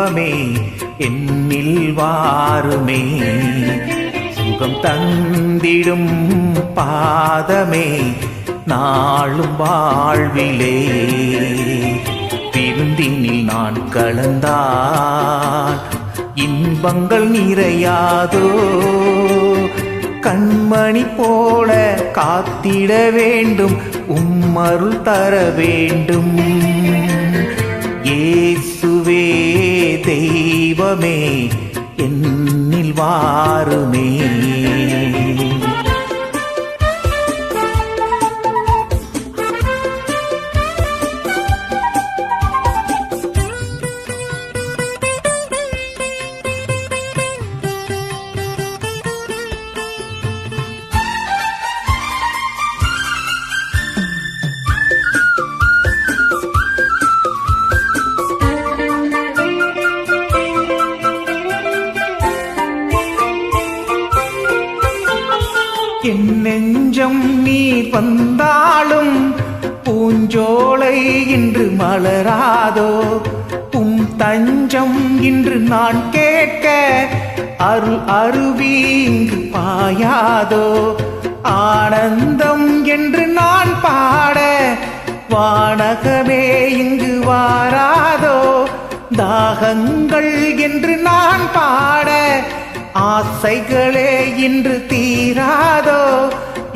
தெய்வமே என்னில் வாருமே. சுகம் தந்திடும் பாதமே நாளும் வாழ்விலே. விருந்தினில் நான் கலந்தால் இன்பங்கள் நிறையாதோ. கண்மணி போல காத்திட வேண்டும், உம்மருள் தர வேண்டும். இயேசுவே தெய்வமே என்னில் வாருமே. என் நெஞ்சம் நீ வந்தாலும் பூஞ்சோலை இன்று மலராதோ. உம் தஞ்சம் இன்று நான் கேட்க அருள் அருவி இங்கு பாயாதோ. ஆனந்தம் என்று நான் பாட வானகமே இங்கு வாராதோ. தாகங்கள் என்று நான் பாட ஆசைகளே இன்று தீராதோ.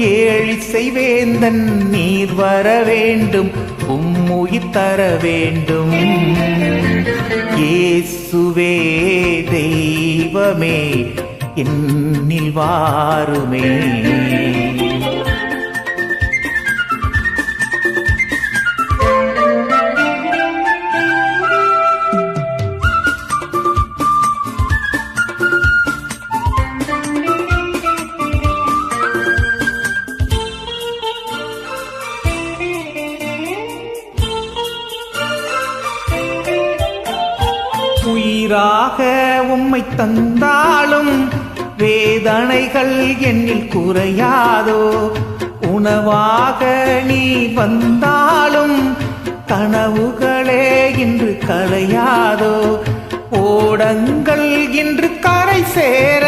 ஏழிசை வேந்தன் நீர் வர வேண்டும், உம்முயிர் தர வேண்டும். இயேசுவே தெய்வமே என்னில் வாருமே. உயிராக உம்மை தந்தாலும் வேதனைகள் என்னில் குறையாதோ. உணவாக நீ வந்தாலும் கனவுகளே இன்று கலையாதோ. ஓடங்கள் இன்று கரை சேர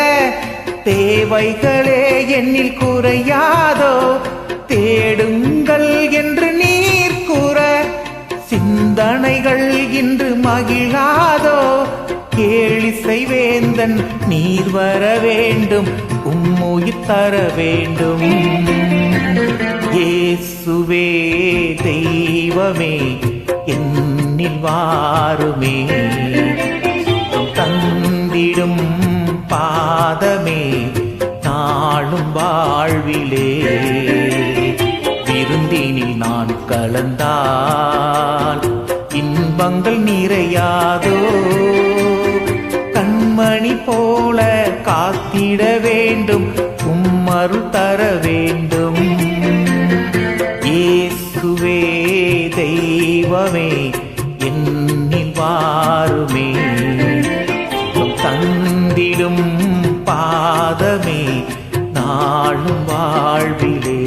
தேவைகளே என்னில் குறையாதோ. தேடுங்கள் என்று நீர் கூற சிந்தனைகள் இன்று மகிழாதோ. ஏழிசை வேந்தன் நீர் வர வேண்டும், உம்முயிர் தர வேண்டும். இயேசுவே தெய்வமே என்னில் வாருமே. தந்திடும் பாதமே நாளும் வாழ்விலே. விருந்தினில் நான் கலந்தால் இன்பங்கள் நிறையாதோ. கண்மணி போல காத்திட வேண்டும், உம்மருள் தர வேண்டும். இயேசுவே தெய்வமே என்னில் வாருமே. தந்திடும் பாதமே நாளும் வாழ்விலே.